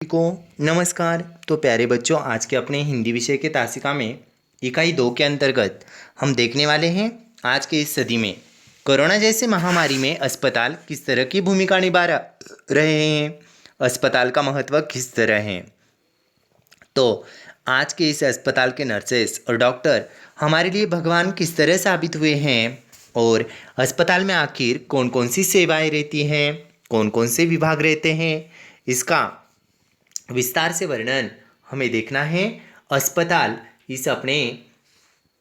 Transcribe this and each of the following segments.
को नमस्कार। तो प्यारे बच्चों, आज के अपने हिंदी विषय के तासिका में इकाई 2 के अंतर्गत हम देखने वाले हैं आज के इस सदी में कोरोना जैसे महामारी में अस्पताल किस तरह की भूमिका निभा रहे हैं, अस्पताल का महत्व किस तरह है। तो आज के इस अस्पताल के नर्सेस और डॉक्टर हमारे लिए भगवान किस तरह साबित हुए हैं और अस्पताल में आखिर कौन कौन सी सेवाएं रहती हैं, कौन कौन से विभाग रहते हैं, इसका विस्तार से वर्णन हमें देखना है अस्पताल इस अपने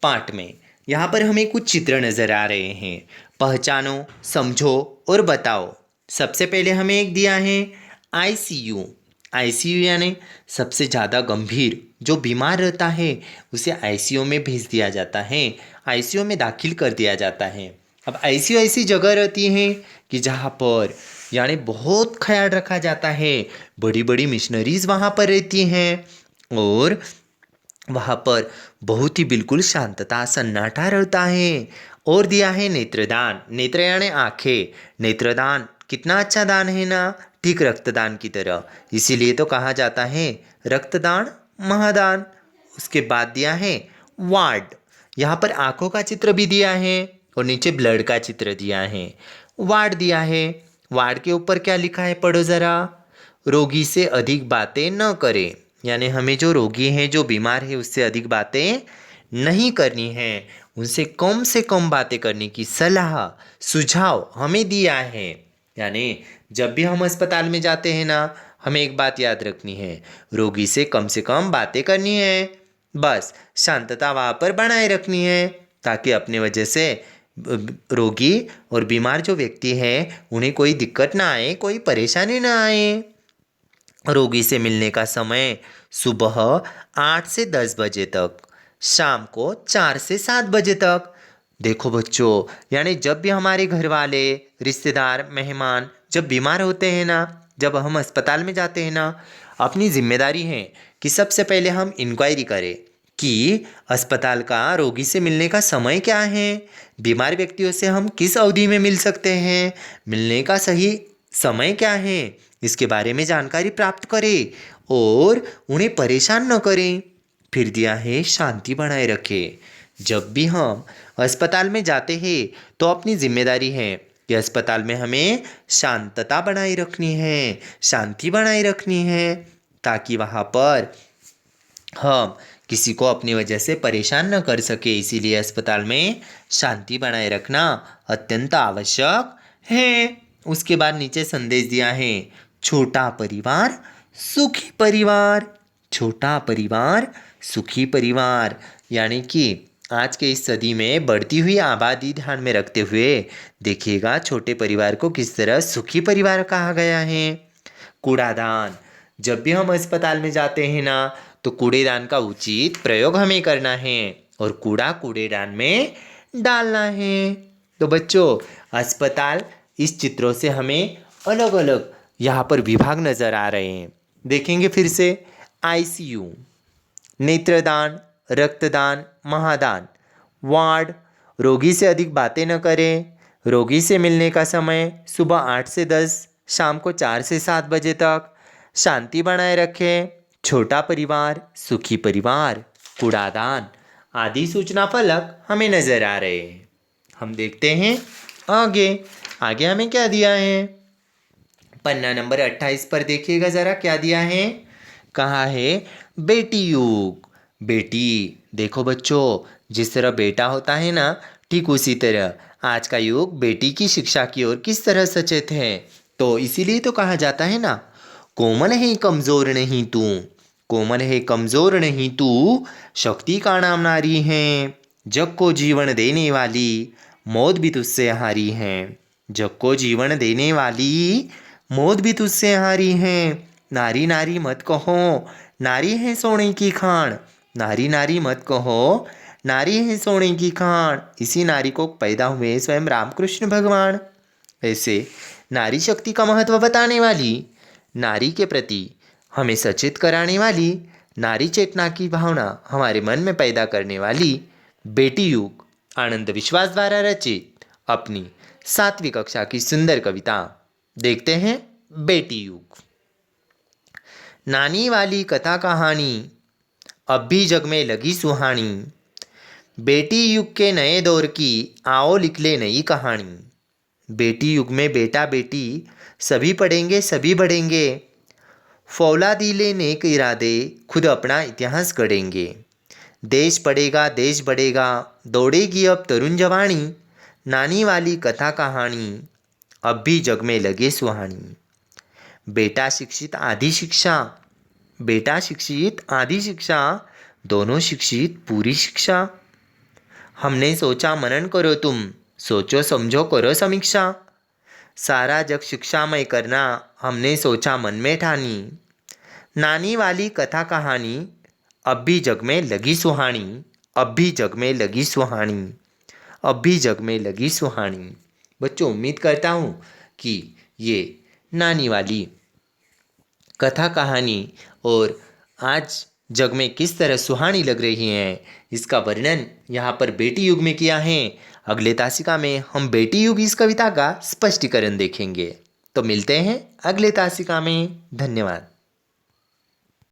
पाठ में। यहाँ पर हमें कुछ चित्र नज़र आ रहे हैं। पहचानो, समझो और बताओ। सबसे पहले हमें एक दिया है आईसीयू। आईसीयू यानी सबसे ज़्यादा गंभीर जो बीमार रहता है उसे आईसीयू में भेज दिया जाता है, आईसीयू में दाखिल कर दिया जाता है। अब आईसीयू ऐसी जगह रहती है कि जहाँ पर यानी बहुत ख्याल रखा जाता है, बड़ी बड़ी मिशनरीज वहाँ पर रहती हैं और वहाँ पर बहुत ही बिल्कुल शांतता सन्नाटा रहता है। और दिया है नेत्रदान। नेत्र यानी आँखें। नेत्रदान कितना अच्छा दान है ना, ठीक रक्तदान की तरह, इसीलिए तो कहा जाता है रक्तदान महादान। उसके बाद दिया है वार्ड। यहाँ पर आँखों का चित्र भी दिया है और नीचे ब्लड का चित्र दिया है। वार्ड दिया है। वार्ड के ऊपर क्या लिखा है पढ़ो ज़रा। रोगी से अधिक बातें न करें, यानी हमें जो रोगी हैं, जो बीमार है, उससे अधिक बातें नहीं करनी है, उनसे कम से कम बातें करने की सलाह सुझाव हमें दिया है। यानी जब भी हम अस्पताल में जाते हैं ना, हमें एक बात याद रखनी है, रोगी से कम बातें करनी है, बस शांतता वहाँ पर बनाए रखनी है ताकि अपने वजह से रोगी और बीमार जो व्यक्ति है उन्हें कोई दिक्कत ना आए, कोई परेशानी ना आए। रोगी से मिलने का समय सुबह 8 से 10 बजे तक, शाम को 4 से 7 बजे तक। देखो बच्चों, यानी जब भी हमारे घर वाले, रिश्तेदार, मेहमान जब बीमार होते हैं ना, जब हम अस्पताल में जाते हैं ना, अपनी जिम्मेदारी है कि सबसे पहले हम इंक्वायरी करें कि अस्पताल का रोगी से मिलने का समय क्या है, बीमार व्यक्तियों से हम किस अवधि में मिल सकते हैं, मिलने का सही समय क्या है, इसके बारे में जानकारी प्राप्त करें और उन्हें परेशान न करें। फिर दिया है शांति बनाए रखें। जब भी हम अस्पताल में जाते हैं तो अपनी जिम्मेदारी है कि अस्पताल में हमें शांतता बनाए रखनी है, शांति बनाए रखनी है ताकि वहाँ पर हम किसी को अपनी वजह से परेशान न कर सके। इसीलिए अस्पताल में शांति बनाए रखना अत्यंत आवश्यक है। उसके बाद नीचे संदेश दिया है छोटा परिवार सुखी परिवार। छोटा परिवार सुखी परिवार यानी कि आज के इस सदी में बढ़ती हुई आबादी ध्यान में रखते हुए देखिएगा छोटे परिवार को किस तरह सुखी परिवार कहा गया है। कूड़ादान। जब भी हम अस्पताल में जाते हैं ना, तो कूड़ेदान का उचित प्रयोग हमें करना है और कूड़ा कूड़ेदान में डालना है। तो बच्चों, अस्पताल इस चित्रों से हमें अलग अलग यहाँ पर विभाग नज़र आ रहे हैं। देखेंगे फिर से। आईसीयू, नेत्रदान, रक्तदान, महादान। वार्ड, रोगी से अधिक बातें न करें, रोगी से मिलने का समय सुबह 8 से 10, शाम को 4 से 7 बजे तक, शांति बनाए रखें, छोटा परिवार सुखी परिवार, कूड़ादान आदि सूचना फलक हमें नज़र आ रहे हैं। हम देखते हैं आगे। आगे हमें क्या दिया है, पन्ना नंबर 28 पर देखिएगा ज़रा क्या दिया है। कहा है बेटी युग। बेटी, देखो बच्चों, जिस तरह बेटा होता है ना, ठीक उसी तरह आज का युग बेटी की शिक्षा की ओर किस तरह सचेत है। तो इसीलिए तो कहा जाता है ना, कोमल है कमज़ोर नहीं तू, कोमल है कमज़ोर नहीं तू, शक्ति का नाम नारी है, जग को जीवन देने वाली, मौत भी तुझसे हारी है। जग को जीवन देने वाली मौत भी तुझसे हारी है। नारी नारी मत कहो, नारी है सोने की खान। नारी नारी मत कहो, नारी है सोने की खान। इसी नारी को पैदा हुए स्वयं रामकृष्ण भगवान। ऐसे नारी शक्ति का महत्व बताने वाली, नारी के प्रति हमें सचेत कराने वाली, नारी चेतना की भावना हमारे मन में पैदा करने वाली बेटी युग आनंद विश्वास द्वारा रचित अपनी 7वीं कक्षा की सुंदर कविता देखते हैं बेटी युग। नानी वाली कथा कहानी अब भी जग में लगी सुहानी। बेटी युग के नए दौर की आओ लिख ले नई कहानी। बेटी युग में बेटा बेटी सभी पढ़ेंगे सभी बढ़ेंगे। फौलादी ले नेक इरादे खुद अपना इतिहास गढ़ेंगे। देश पढ़ेगा देश बढ़ेगा दौड़ेगी अब तरुण जवानी। नानी वाली कथा कहानी अब भी जग में लगे सुहानी। बेटा शिक्षित आधी शिक्षा, बेटा शिक्षित आधी शिक्षा, दोनों शिक्षित पूरी शिक्षा। हमने सोचा मनन करो तुम, सोचो समझो करो समीक्षा। सारा जग शिक्षामय करना हमने सोचा मन में ठानी। नानी वाली कथा कहानी अब भी जग में लगी सुहानी। अब भी जग में लगी सुहानी। अब भी जग में लगी सुहानी। बच्चों, उम्मीद करता हूँ कि ये नानी वाली कथा कहानी और आज जग में किस तरह सुहानी लग रही हैं इसका वर्णन यहाँ पर बेटी युग में किया है। अगले तासिका में हम बेटी युग इस कविता का स्पष्टीकरण देखेंगे। तो मिलते हैं अगले तासिका में। धन्यवाद।